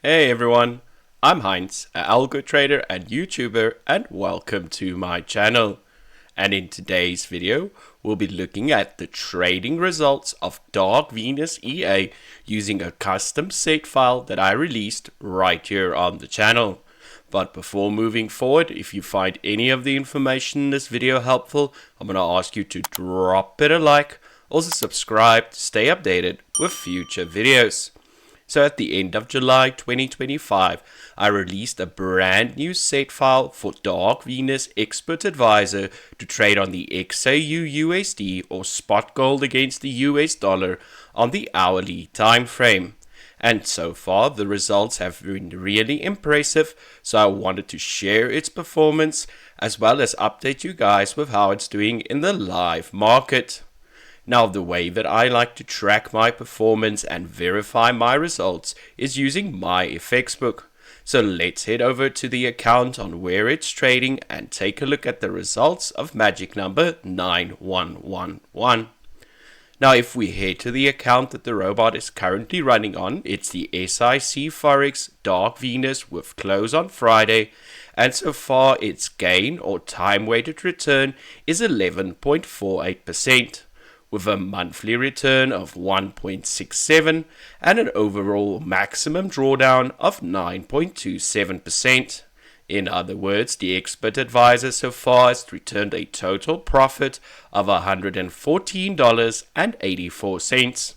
Hey everyone, I'm Heinz, an algo trader and YouTuber, and welcome to my channel. And in today's video, we'll be looking at the trading results of Dark Venus EA using a custom set file that I released right here on the channel. But before moving forward, if you find any of the information in this video helpful, I'm going to ask you to drop it a like, also subscribe to stay updated with future videos. So at the end of July 2025, I released a brand new set file for Dark Venus Expert Advisor to trade on the XAUUSD or spot gold against the US dollar on the hourly time frame. And so far the results have been really impressive, so I wanted to share its performance as well as update you guys with how it's doing in the live market. Now, the way that I like to track my performance and verify my results is using Myfxbook. So let's head over to the account on where it's trading and take a look at the results of magic number 9111. Now, if we head to the account that the robot is currently running on, it's the SIC Forex Dark Venus with close on Friday, and so far its gain or time-weighted return is 11.48%. with a monthly return of 1.67 and an overall maximum drawdown of 9.27%. In other words, the expert advisor so far has returned a total profit of $114.84.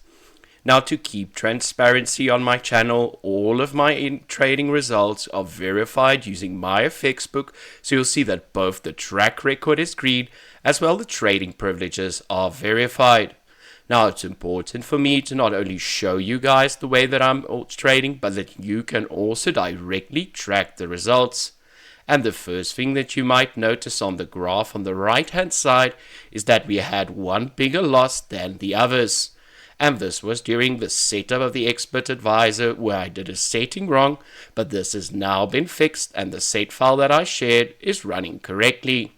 Now, to keep transparency on my channel, all of my trading results are verified using Myfxbook, so you'll see that both the track record is green as well the trading privileges are verified. Now, it's important for me to not only show you guys the way that I'm trading, but that you can also directly track the results. And the first thing that you might notice on the graph on the right hand side is that we had one bigger loss than the others. And this was during the setup of the expert advisor where I did a setting wrong, but this has now been fixed and the set file that I shared is running correctly.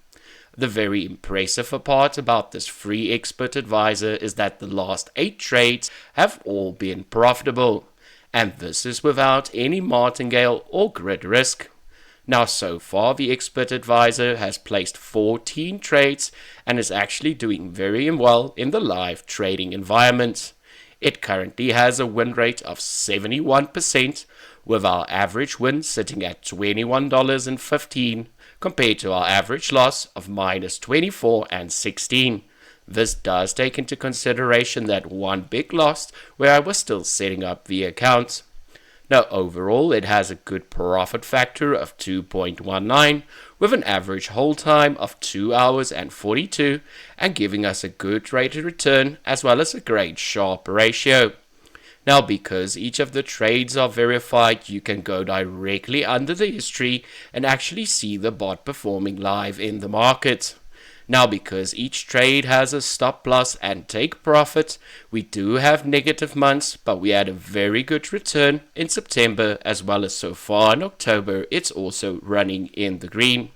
The very impressive part about this free expert advisor is that the last 8 trades have all been profitable, and this is without any martingale or grid risk. Now, so far the expert advisor has placed 14 trades and is actually doing very well in the live trading environment. It currently has a win rate of 71%, with our average win sitting at $21.15 compared to our average loss of minus 24.16. This does take into consideration that one big loss where I was still setting up the account. Now, overall, it has a good profit factor of 2.19 with an average hold time of 2 hours and 42 and giving us a good rate of return as well as a great Sharpe ratio. Now, because each of the trades are verified, you can go directly under the history and actually see the bot performing live in the market. Now, because each trade has a stop loss and take profit, we do have negative months, but we had a very good return in September as well as so far in October. It's also running in the green.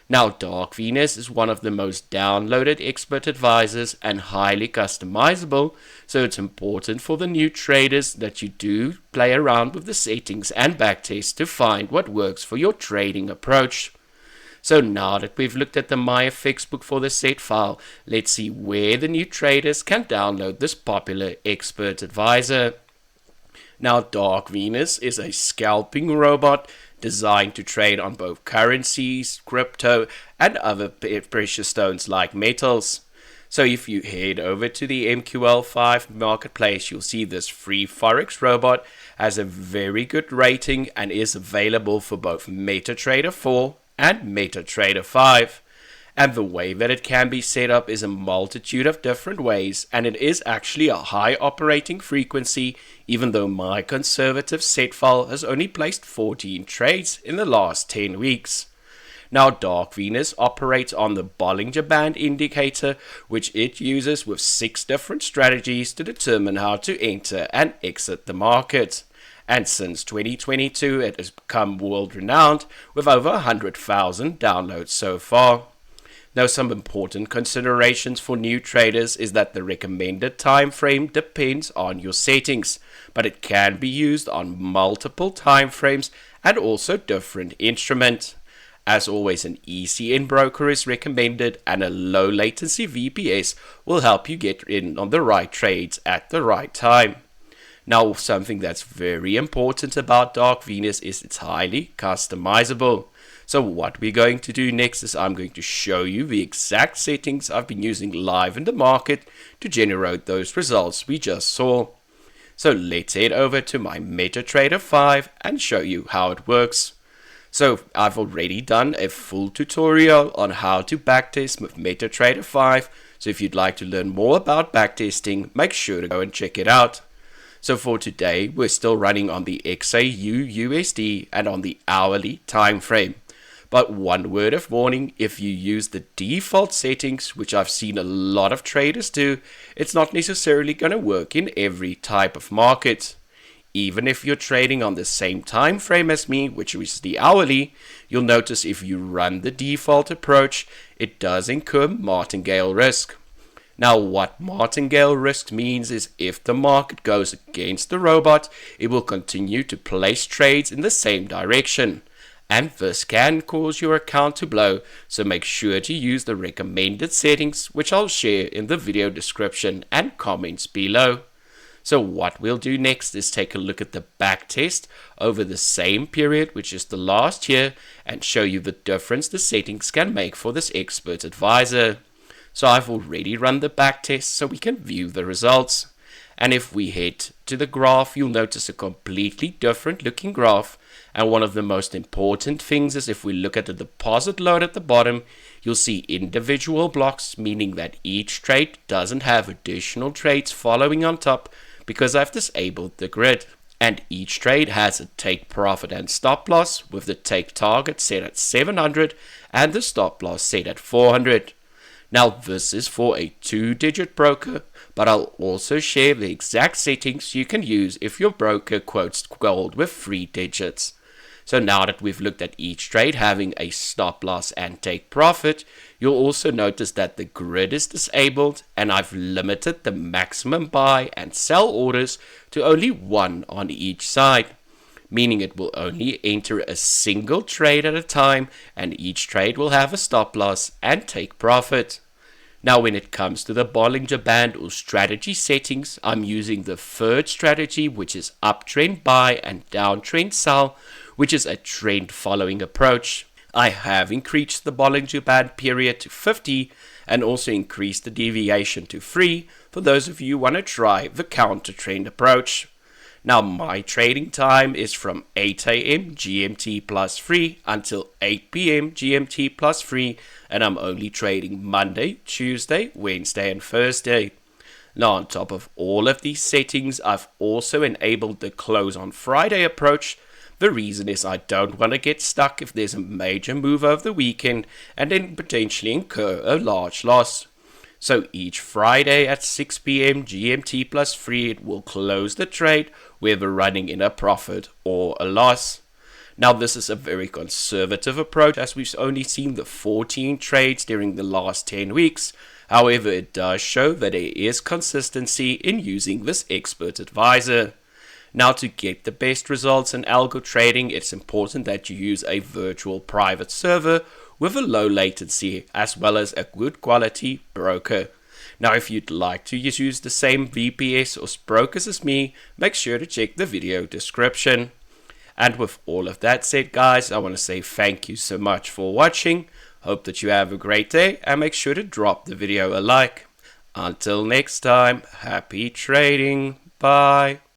Now, Dark Venus is one of the most downloaded expert advisors and highly customizable, so it's important for the new traders that you do play around with the settings and backtest to find what works for your trading approach. So now that we've looked at the Myfxbook for the set file, let's see where the new traders can download this popular expert advisor. Now, Dark Venus is a scalping robot designed to trade on both currencies, crypto, and other precious stones like metals. So if you head over to the MQL5 marketplace, you'll see this free Forex robot has a very good rating and is available for both MetaTrader 4 and MetaTrader 5. And the way that it can be set up is a multitude of different ways, and it is actually a high operating frequency, even though my conservative set file has only placed 14 trades in the last 10 weeks. Now, Dark Venus operates on the Bollinger Band indicator, which it uses with 6 different strategies to determine how to enter and exit the market. And since 2022, it has become world-renowned with over 100,000 downloads so far. Now, some important considerations for new traders is that the recommended time frame depends on your settings, but it can be used on multiple time frames and also different instruments. As always, an ECN broker is recommended, and a low latency VPS will help you get in on the right trades at the right time. Now, something that's very important about Dark Venus is it's highly customizable. So what we're going to do next is I'm going to show you the exact settings I've been using live in the market to generate those results we just saw. So let's head over to my MetaTrader 5 and show you how it works. So I've already done a full tutorial on how to backtest with MetaTrader 5. So if you'd like to learn more about backtesting, make sure to go and check it out. So for today, we're still running on the XAUUSD and on the hourly time frame. But one word of warning, if you use the default settings, which I've seen a lot of traders do, it's not necessarily going to work in every type of market. Even if you're trading on the same time frame as me, which is the hourly, you'll notice if you run the default approach, it does incur martingale risk. Now, what martingale risk means is if the market goes against the robot, it will continue to place trades in the same direction. And this can cause your account to blow, so make sure to use the recommended settings, which I'll share in the video description and comments below. So what we'll do next is take a look at the backtest over the same period, which is the last year, and show you the difference the settings can make for this expert advisor. So I've already run the backtest so we can view the results. And if we head to the graph, you'll notice a completely different looking graph. And one of the most important things is if we look at the deposit load at the bottom, you'll see individual blocks, meaning that each trade doesn't have additional trades following on top because I've disabled the grid. And each trade has a take profit and stop loss, with the take target set at 700 and the stop loss set at 400. Now this is for a 2-digit broker, but I'll also share the exact settings you can use if your broker quotes gold with 3 digits. So now that we've looked at each trade having a stop loss and take profit, you'll also notice that the grid is disabled and I've limited the maximum buy and sell orders to only 1 on each side, meaning it will only enter a single trade at a time and each trade will have a stop loss and take profit. Now when it comes to the Bollinger Band or strategy settings, I'm using the third strategy, which is uptrend buy and downtrend sell, which is a trend following approach. I have increased the Bollinger Band period to 50 and also increased the deviation to 3 for those of you who want to try the counter trend approach. Now my trading time is from 8 AM GMT plus 3 until 8 PM GMT plus 3, and I'm only trading Monday, Tuesday, Wednesday and Thursday. Now on top of all of these settings, I've also enabled the close on Friday approach. The reason is I don't want to get stuck if there's a major move over the weekend and then potentially incur a large loss. So each Friday at 6 PM GMT plus 3, it will close the trade, whether running in a profit or a loss. Now this is a very conservative approach as we've only seen the 14 trades during the last 10 weeks. However, it does show that there is consistency in using this expert advisor. Now to get the best results in algo trading, it's important that you use a virtual private server with a low latency as well as a good quality broker. Now if you'd like to use the same VPS or brokers as me, make sure to check the video description. And with all of that said, guys, I want to say thank you so much for watching. Hope that you have a great day and make sure to drop the video a like. Until next time, happy trading. Bye.